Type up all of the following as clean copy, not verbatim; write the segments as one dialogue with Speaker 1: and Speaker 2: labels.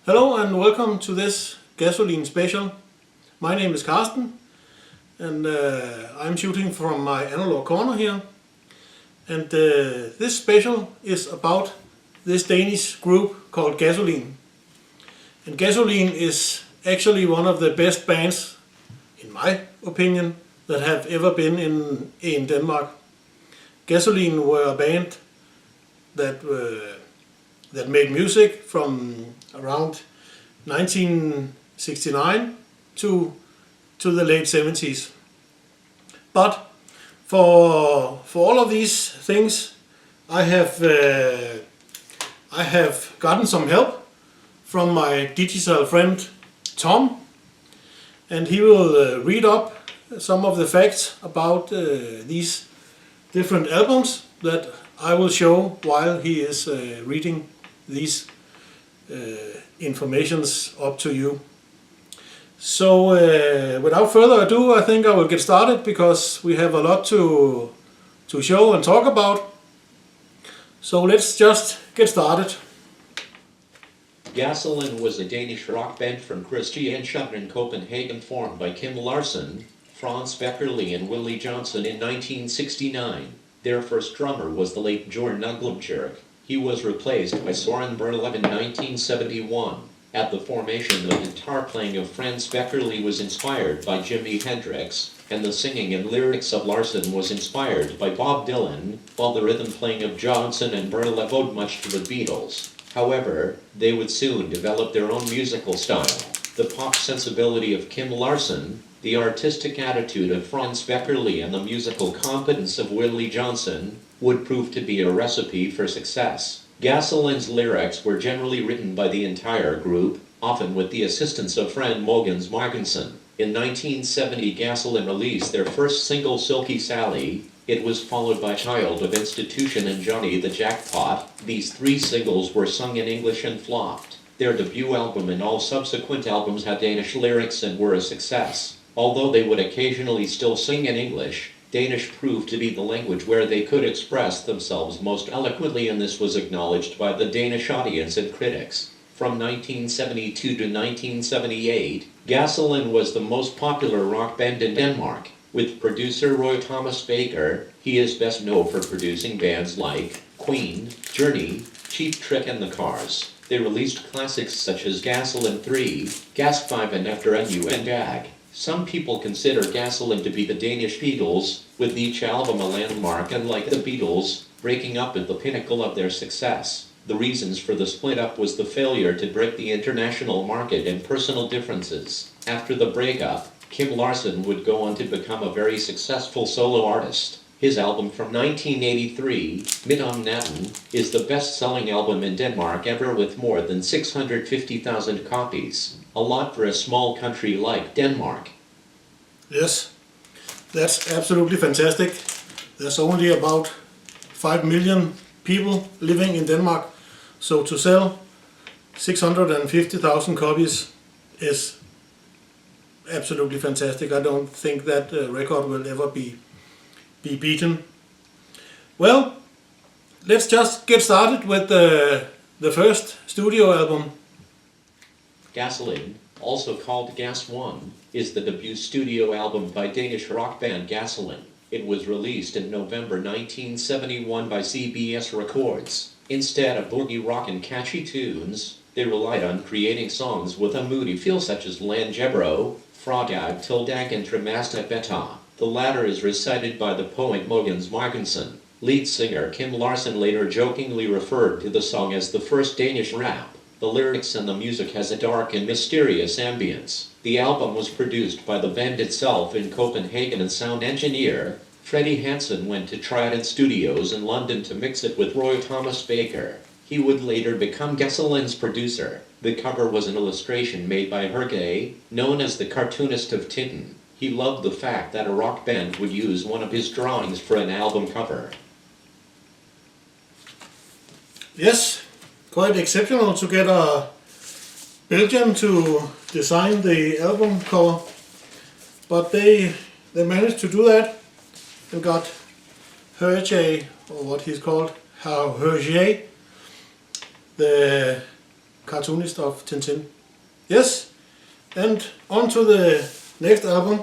Speaker 1: Hello and welcome to this Gasolin special. My name is Carsten and I'm shooting from my analog corner here. And this special is about this Danish group called Gasolin. And Gasolin is actually one of the best bands, in my opinion, that have ever been in Denmark. Gasolin were a band that made music from around 1969 to the late 70's. But for all of these things, I have gotten some help from my digital friend Tom, and he will read up some of the facts about these different albums that I will show while he is reading these informations up to you. So without further ado, I think I will get started because we have a lot to show and talk about. So let's just get started.
Speaker 2: Gasolin was a Danish rock band from Christianshavn in Copenhagen formed by Kim Larsen, Frans Beckerli and Willie Johnson in 1969. Their first drummer was the late Jorn Nuglumchirk. He was replaced by Soren Berlev in 1971. At the formation, the guitar playing of Frans Beckerli was inspired by Jimi Hendrix, and the singing and lyrics of Larsen was inspired by Bob Dylan, while the rhythm playing of Johnson and Berlev owed much to the Beatles. However, they would soon develop their own musical style. The pop sensibility of Kim Larsen, the artistic attitude of Frans Beckerli and the musical competence of Willie Johnson would prove to be a recipe for success. Gasolin's lyrics were generally written by the entire group, often with the assistance of friend Mogens Margensen. In 1970, Gasolin released their first single, Silky Sally. It was followed by Child of Institution and Johnny the Jackpot. These three singles were sung in English and flopped. Their debut album and all subsequent albums had Danish lyrics and were a success. Although they would occasionally still sing in English, Danish proved to be the language where they could express themselves most eloquently, and this was acknowledged by the Danish audience and critics. From 1972 to 1978, Gasolin was the most popular rock band in Denmark. With producer Roy Thomas Baker, he is best known for producing bands like Queen, Journey, Cheap Trick and The Cars. They released classics such as Gasolin III, Gas 5 and After NU and Dag. Some people consider Gasolin to be the Danish Beatles, with each album a landmark, and like the Beatles, breaking up at the pinnacle of their success. The reasons for the split-up was the failure to break the international market and personal differences. After the breakup, Kim Larsen would go on to become a very successful solo artist. His album from 1983, Midt om Natten, is the best-selling album in Denmark ever with more than 650,000 copies. A lot for a small country like Denmark.
Speaker 1: Yes, that's absolutely fantastic. There's only about 5 million people living in Denmark, so to sell 650,000 copies is absolutely fantastic. I don't think that record will ever be beaten. Well, let's just get started with the first studio album.
Speaker 2: Gasolin, also called Gas 1, is the debut studio album by Danish rock band Gasolin. It was released in November 1971 by CBS Records. Instead of boogie rock and catchy tunes, they relied on creating songs with a moody feel such as Langebro, Fradag til Dag and Trimasta Beta. The latter is recited by the poet Mogens Margensen. Lead singer Kim Larsen later jokingly referred to the song as the first Danish rap. The lyrics and the music has a dark and mysterious ambience. The album was produced by the band itself in Copenhagen, and sound engineer Freddie Hansen went to Trident Studios in London to mix it with Roy Thomas Baker. He would later become Gasolin's producer. The cover was an illustration made by Hergé, known as the cartoonist of Tintin. He loved the fact that a rock band would use one of his drawings for an album cover.
Speaker 1: Yes, quite exceptional to get a Belgian to design the album cover, but they managed to do that and got Hergé, or what he's called, Hergé, the cartoonist of Tintin. Yes, and on to the next album.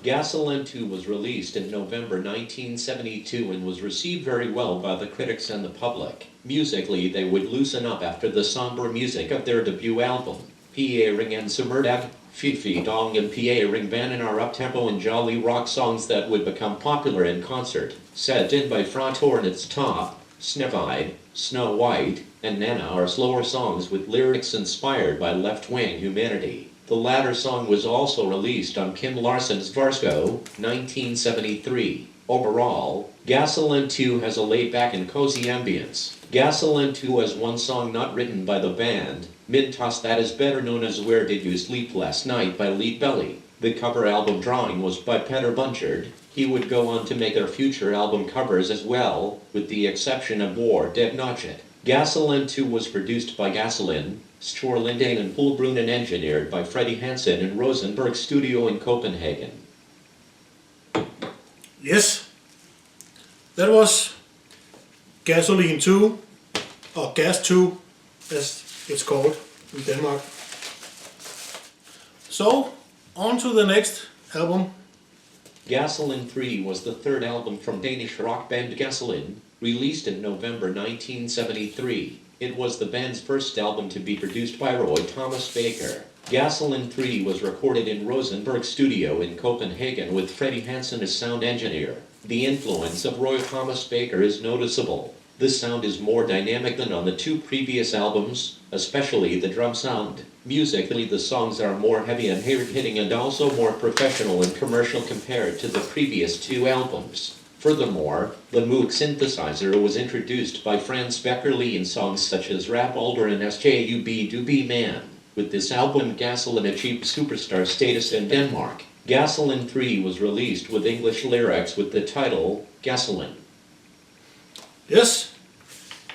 Speaker 2: Gasolin II was released in November 1972 and was received very well by the critics and the public. Musically, they would loosen up after the somber music of their debut album. Pa Ring and Summerdag, Fifi Dong and Pa Ring Banan are up-tempo and jolly rock songs that would become popular in concert. Set in by Fra Tornets Top, Snevide, Snow White, and Nana are slower songs with lyrics inspired by left-wing humanity. The latter song was also released on Kim Larsen's Varsko, 1973. Overall, Gasolin II has a laid-back and cozy ambience. Gasolin II has one song not written by the band, Mintos, that is better known as Where Did You Sleep Last Night by Lead Belly. The cover album drawing was by Peter Bunchard. He would go on to make their future album covers as well, with the exception of War Dead Notchet. Gasolin II was produced by Gasolin, Storlinden and Poulbrunn and engineered by Freddie Hansen in Rosenberg Studio in Copenhagen.
Speaker 1: Yes, that was Gasolin II, or Gas 2 as it's called in Denmark. So, on to the next album.
Speaker 2: Gasolin III was the third album from Danish rock band Gasolin, released in November 1973. It was the band's first album to be produced by Roy Thomas Baker. Gasolin III was recorded in Rosenberg Studio in Copenhagen with Freddie Hansen as sound engineer. The influence of Roy Thomas Baker is noticeable. The sound is more dynamic than on the two previous albums, especially the drum sound. Musically, the songs are more heavy and hard-hitting and also more professional and commercial compared to the previous two albums. Furthermore, the Moog synthesizer was introduced by Franz Beckerli in songs such as Rap Alder and SJUB Doobie Man. With this album, Gasolin achieved superstar status in Denmark. Gasolin III was released with English lyrics with the title Gasolin.
Speaker 1: Yes,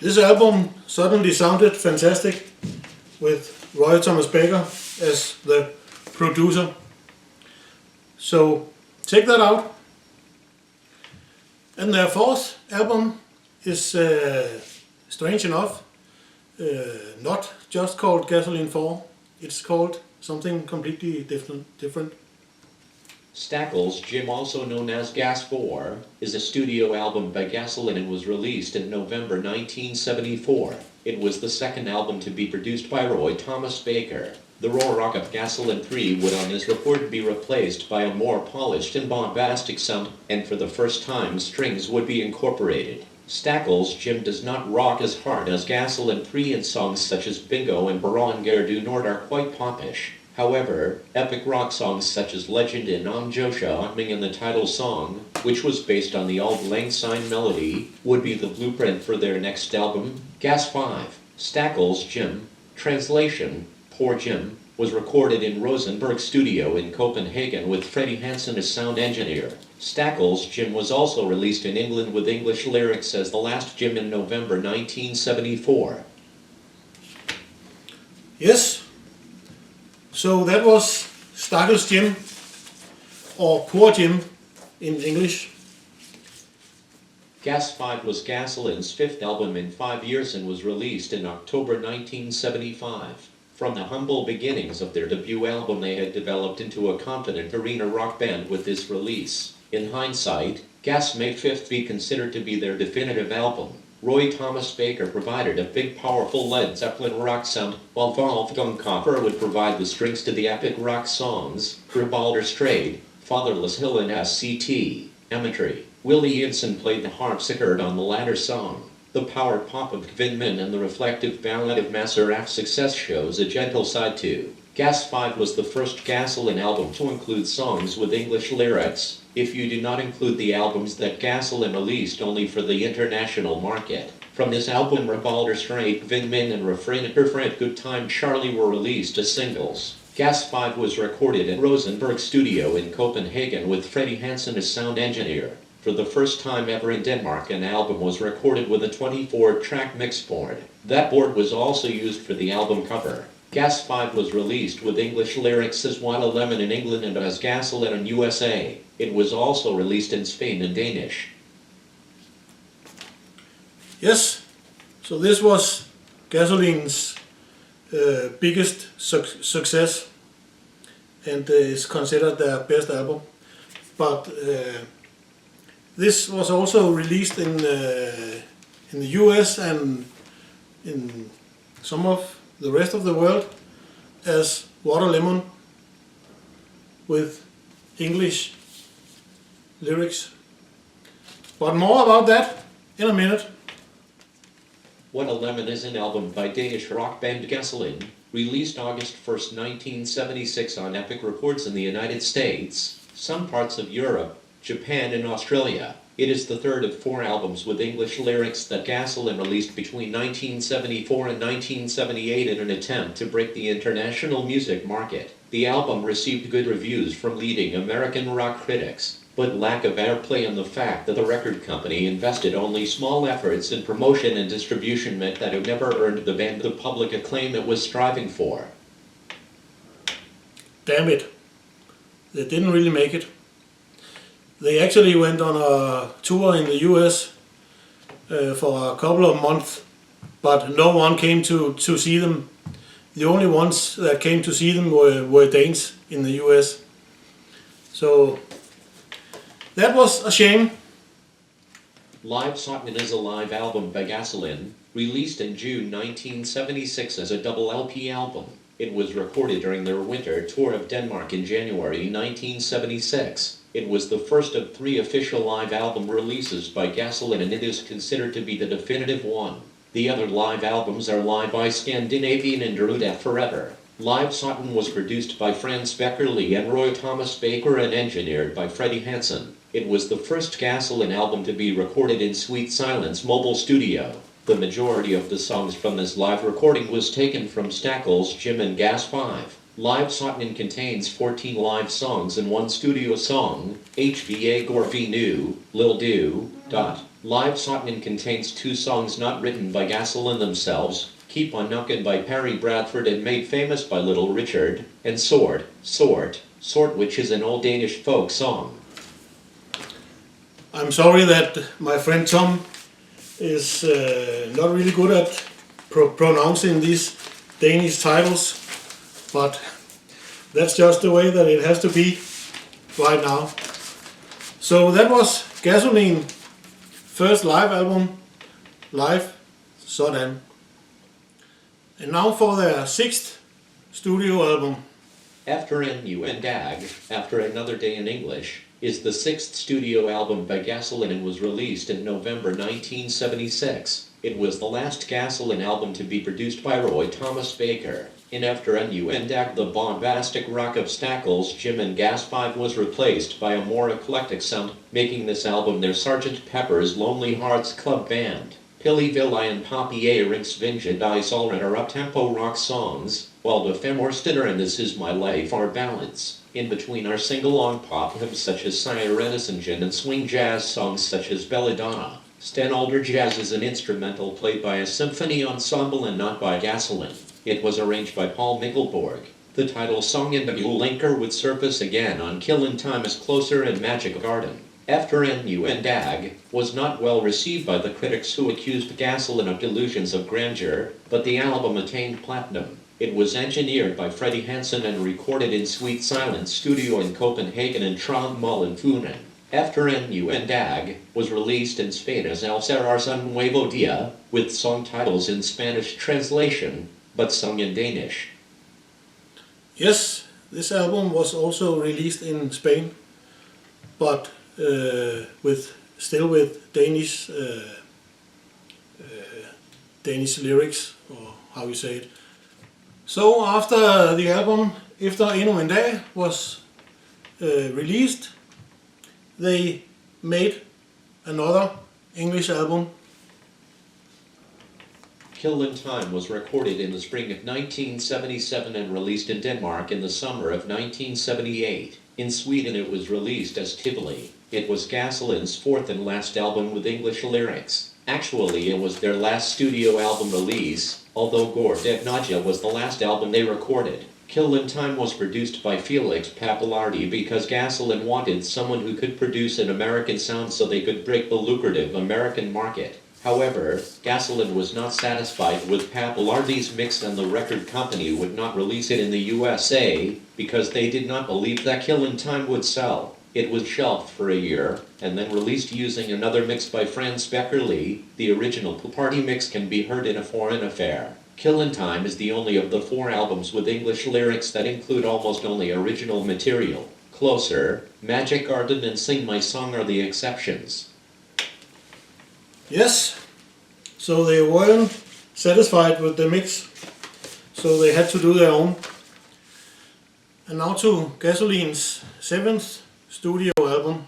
Speaker 1: this album suddenly sounded fantastic with Roy Thomas Baker as the producer. So check that out. And their fourth album is strange enough not just called Gasolin IV, it's called something completely different.
Speaker 2: Stackles Jim, also known as Gas 4, is a studio album by Gasolin and was released in November 1974. It was the second album to be produced by Roy Thomas Baker. The raw rock of Gasolin III would on this record be replaced by a more polished and bombastic sound, and for the first time strings would be incorporated. Stackles Jim does not rock as hard as Gasolin III, and songs such as Bingo and Baron du Nord are quite popish. However, epic rock songs such as Legend and Om Josha Ming and the title song, which was based on the Auld Lang Syne melody, would be the blueprint for their next album, Gas 5. Stackles Jim, translation, Poor Jim, was recorded in Rosenberg Studio in Copenhagen with Freddie Hansen as sound engineer. Stackles Jim was also released in England with English lyrics as The Last Jim in November 1974.
Speaker 1: Yes, so that was Stackles Jim, or Poor Jim in English.
Speaker 2: Gas 5 was Gasolin's fifth album in 5 years and was released in October 1975. From the humble beginnings of their debut album, they had developed into a confident arena rock band with this release. In hindsight, Gas may fifth be considered to be their definitive album. Roy Thomas Baker provided a big, powerful Led Zeppelin rock sound, while Wolfgang Kopper would provide the strings to the epic rock songs, Rebalder Strayed, Fatherless Hill and SCT, Emmetry. Willie Jensen played the harpsichord on the latter song. The power pop of Kvinman and the reflective ballad of Maseraf's success shows a gentle side to. Gas 5 was the first Gasolin album to include songs with English lyrics, if you do not include the albums that Gasolin released only for the international market. From this album, Rebalder Straight, Kvinman and Refrain Good Time Charlie were released as singles. Gas 5 was recorded at Rosenberg Studio in Copenhagen with Freddie Hansen as sound engineer. For the first time ever in Denmark, an album was recorded with a 24-track mix board. That board was also used for the album cover. Gas 5 was released with English lyrics as What a Lemon in England and as Gasolin in USA. It was also released in Spain in Danish.
Speaker 1: Yes, so this was Gasolin's biggest success, and is considered their best album. But this was also released in the US and in some of the rest of the world as Water Lemon with English lyrics. But more about that in a minute.
Speaker 2: What a Lemon is an album by Danish rock band Gasolin, released August 1st, 1976 on Epic Records in the United States, some parts of Europe, Japan and Australia. It is the third of 4 albums with English lyrics that Gasolin released between 1974 and 1978 in an attempt to break the international music market. The album received good reviews from leading American rock critics, but lack of airplay and the fact that the record company invested only small efforts in promotion and distribution meant that it never earned the band the public acclaim it was striving for.
Speaker 1: Damn it. They didn't really make it. They actually went on a tour in the US for a couple of months, but no one came to see them. The only ones that came to see them were Danes in the US. So that was a shame.
Speaker 2: Live Sotten is a live album by Gasolin, released in June 1976 as a double LP album. It was recorded during their winter tour of Denmark in January 1976. It was the first of 3 official live album releases by Gasolin, and it is considered to be the definitive one. The other live albums are Live By Scandinavian and Ruda Forever. Live Sotten was produced by Frans Beckerli and Roy Thomas Baker and engineered by Freddie Hansen. It was the first Gasolin album to be recorded in Sweet Silence Mobile Studio. The majority of the songs from this live recording was taken from Stackles, Jim and Gas 5. Live Sotten contains 14 live songs and 1 studio song, HVA Gorvi Nu, Lil Do, Live Sotten contains 2 songs not written by Gasolin themselves, Keep on Knockin' by Perry Bradford and made famous by Little Richard, and Sort, which is an old Danish folk song.
Speaker 1: I'm sorry that my friend Tom is not really good at pronouncing these Danish titles, but that's just the way that it has to be right now. So that was Gasolin first live album, Live Sådan. And now for their 6th studio album.
Speaker 2: After Nu and Dag, After Another Day in English, is the 6th studio album by Gasolin and was released in November 1976. It was the last Gasolin album to be produced by Roy Thomas Baker. In After Nu and Dag, the bombastic rock of Stackles, Jim and Gas 5 was replaced by a more eclectic sound, making this album their Sgt. Pepper's Lonely Hearts Club Band. Pilleville and Papier Rinks Vinja Die Solren are up-tempo rock songs, while The Femorstener and This Is My Life are ballads. In between are sing-along pop hymns such as Sirenesingen and swing jazz songs such as Belladonna. Stenalder Jazz is an instrumental played by a symphony ensemble and not by Gasolin. It was arranged by Paul Mikkelborg. The title song in the Linker would surface again on Killin Time as Closer and Magic Garden. After Nu and Dag was not well received by the critics who accused Gasolin of delusions of grandeur, but the album attained platinum. It was engineered by Freddie Hansen and recorded in Sweet Silence Studio in Copenhagen and Trondheim Funen. After Nu and Dag was released in Spain as El Cerrar's Un Nuevo Dia, with song titles in Spanish translation, but sung in Danish.
Speaker 1: Yes, this album was also released in Spain, but still with Danish lyrics, or how you say it. So after the album Efter Endnu en Dag was released, they made another English album.
Speaker 2: Killin Time was recorded in the spring of 1977 and released in Denmark in the summer of 1978. In Sweden it was released as Tivoli. It was Gasolin's 4th and last album with English lyrics. Actually, it was their last studio album release, although Går Degnaja was the last album they recorded. Killin Time was produced by Felix Pappalardi because Gasolin wanted someone who could produce an American sound so they could break the lucrative American market. However, Gasolin was not satisfied with Papalardi's mix and the record company would not release it in the USA because they did not believe that Killin Time would sell. It was shelved for a year and then released using another mix by Franz Beckerli. The original party mix can be heard in A Foreign Affair. Killin Time is the only of the 4 albums with English lyrics that include almost only original material. Closer, Magic Garden and Sing My Song are the exceptions.
Speaker 1: Yes, so they weren't satisfied with the mix, so they had to do their own. And now to Gasolin's 7th studio album.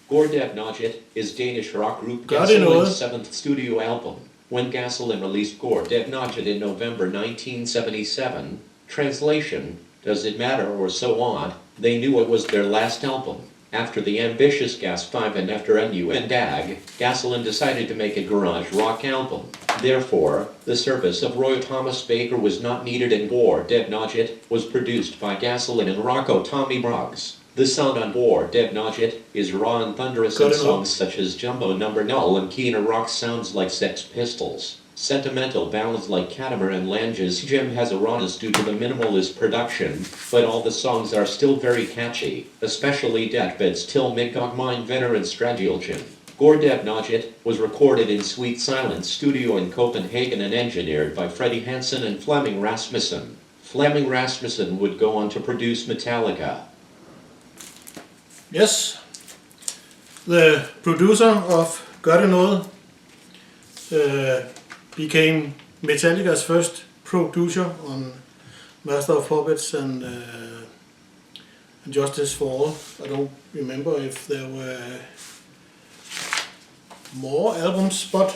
Speaker 2: Gordep Nodget is Danish rock group
Speaker 1: Got it,
Speaker 2: Gasolin's 7th studio album. When Gasolin released Gordep Nodget in November 1977, translation, does it matter or so on, they knew it was their last album. After the ambitious Gas 5 and after NU and DAG, Gasolin decided to make a garage rock album. Therefore, the service of Roy Thomas Baker was not needed and Gordep Nodget was produced by Gasolin and Rocco Tommy Broggs. The sound on Gordep Nodget is raw and thunderous and songs such as Jumbo Number Null and Keener rock sounds like Sex Pistols. Sentimental ballads like Catamaran Lange's Gem has a rawness due to the minimalist production, but all the songs are still very catchy, especially Deathbed's Till Midgård Mine Venner and Stradulgen. Gordep Nodget was recorded in Sweet Silence Studio in Copenhagen and engineered by Freddie Hansen and Flemming Rasmussen. Flemming Rasmussen would go on to produce Metallica.
Speaker 1: Yes, the producer of Gør det noget became Metallica's first producer on Master of Puppets and Justice for All. I don't remember if there were more albums, but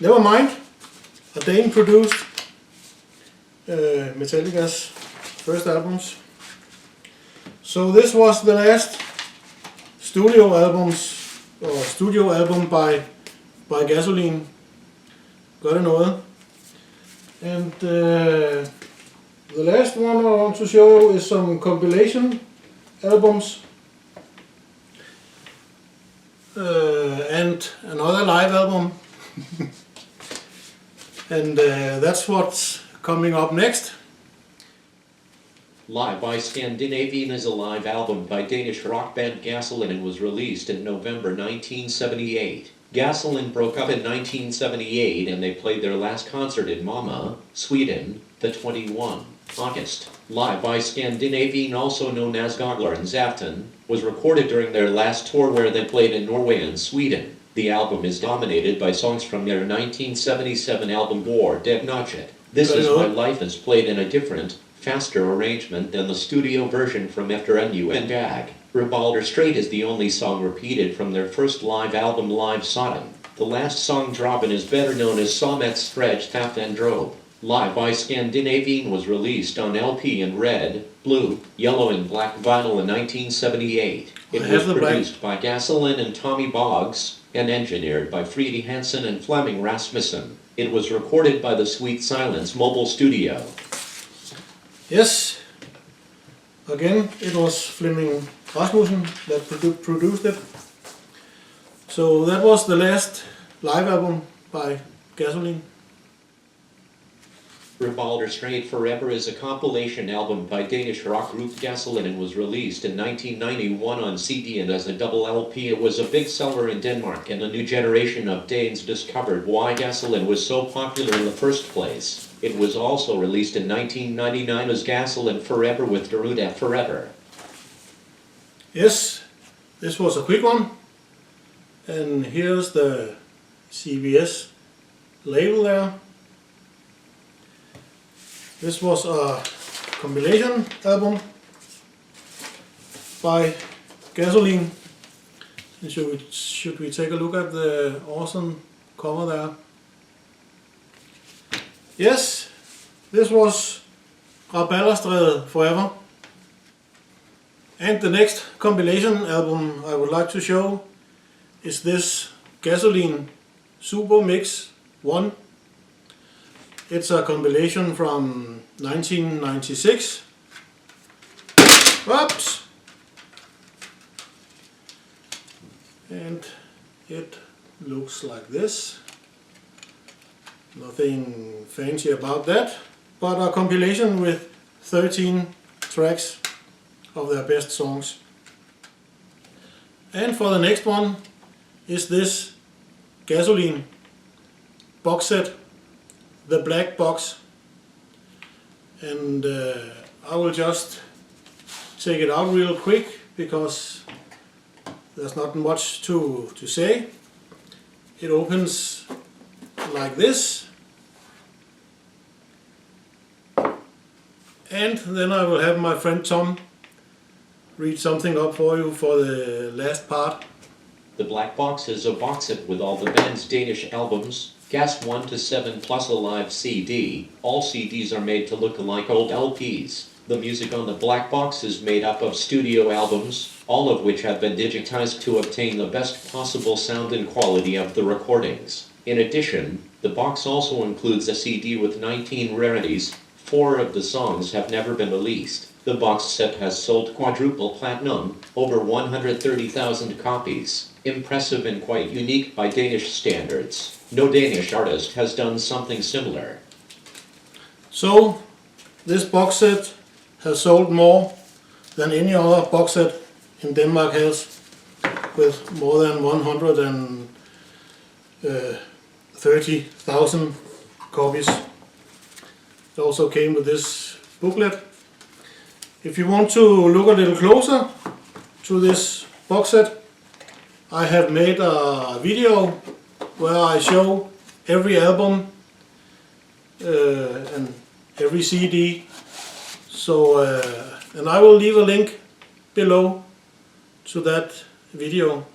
Speaker 1: never mind. A Dane produced Metallica's first albums. So this was the last studio album by Gasolin. Gør det noget. And the last one I want to show you is some compilation albums and another live album. And that's what's coming up next.
Speaker 2: Live by Scandinavian is a live album by Danish rock band Gasolin and was released in November 1978. Gasolin broke up in 1978 and they played their last concert in Malmö, Sweden, the 21 August. Live by Scandinavian, also known as Gasolins Afton, was recorded during their last tour where they played in Norway and Sweden. The album is dominated by songs from their 1977 album Gordep Nodget. This Is My Life is played in a different, faster arrangement than the studio version from After NU and DAG. Revolver Straight is the only song repeated from their first live album Live Sodden. The last song Droppen is better known as Sommet Stretch Taft and Drobe. Live by Scandinavian was released on LP in red, blue, yellow and black vinyl in 1978. It was produced by Gasolin and Tommy Boggs and engineered by Freddie Hansen and Flemming Rasmussen. It was recorded by the Sweet Silence Mobile Studio.
Speaker 1: Yes, again it was Flemming Rasmussen that produced it. So that was the last live album by Gasolin.
Speaker 2: Revolver Straight Forever is a compilation album by Danish rock group Gasolin and was released in 1991 on CD and as a double LP. It was a big seller in Denmark and a new generation of Danes discovered why Gasolin was so popular in the first place. It was also released in 1999 as Gasolin Forever with Deruda Forever.
Speaker 1: Yes, this was a quick one. And here's the CBS label there. This was a compilation album by Gasolin. And should we take a look at the awesome cover there? Yes, this was Rabalderstræde Forever. And the next compilation album I would like to show is this Gasolin Super Mix 1. It's a compilation from 1996. Oops! And it looks like this. Nothing fancy about that, but a compilation with 13 tracks of their best songs. And for the next one is this Gasolin box set, the black box. And I will just take it out real quick because there's not much to say. It opens like this, and then I will have my friend Tom read something up for you for the last part.
Speaker 2: The black box is a box set with all the band's Danish albums, Gas 1 to 7 plus a live CD. All CDs are made to look like old LPs. The music on the black box is made up of studio albums, all of which have been digitized to obtain the best possible sound and quality of the recordings. In addition, the box also includes a CD with 19 rarities. 4 of the songs have never been released. The box set has sold quadruple platinum, over 130,000 copies. Impressive and quite unique by Danish standards. No Danish artist has done something similar.
Speaker 1: So, this box set has sold more than any other box set in Denmark has, with more than 130,000 copies. It also came with this booklet. If you want to look a little closer to this box set, I have made a video where I show every album and every CD. So, and I will leave a link below to that video.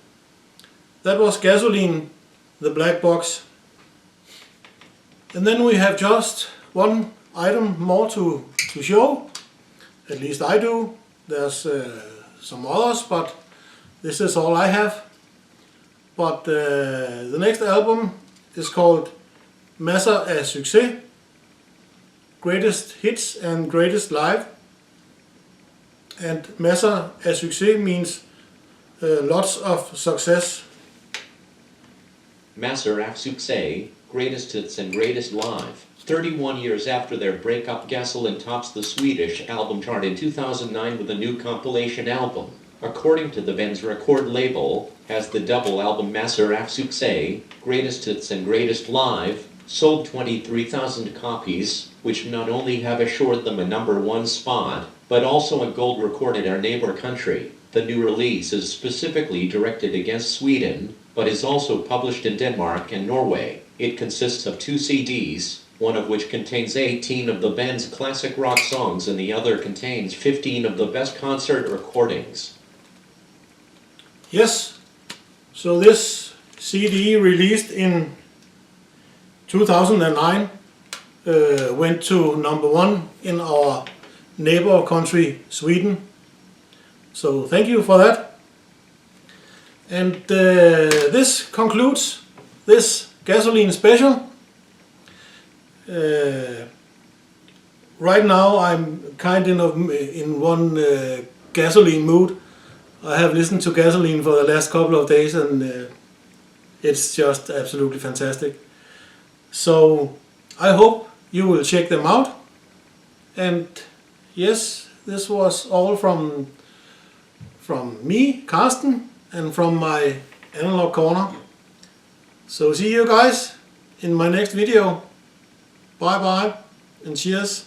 Speaker 1: That was Gasolin, the black box. And then we have just one item more to show. At least I do. There's some others, but this is all I have. But the next album is called Meza af Succes, Greatest Hits and Greatest Live. And Meza af Succes means lots of success.
Speaker 2: Meza af Succes, Greatest Hits and Greatest Live. 31 years after their breakup, Gasolin tops the Swedish album chart in 2009 with a new compilation album. According to the band's record label, has the double album Meza af Succes, Greatest Hits and Greatest Live, sold 23,000 copies, which not only have assured them a #1 spot, but also a gold record in our neighbor country. The new release is specifically directed against Sweden, but is also published in Denmark and Norway. It consists of 2 CDs, one of which contains 18 of the band's classic rock songs and the other contains 15 of the best concert recordings.
Speaker 1: Yes, so this CD released in 2009 went to #1 in our neighbor country Sweden. So thank you for that. And this concludes this Gasolin special. Right now I'm kind of in one Gasolin mood. I have listened to Gasolin for the last couple of days and it's just absolutely fantastic. So I hope you will check them out. And yes, this was all from me, Carsten, and from my analog corner. So see you guys in my next video. Bye bye and cheers.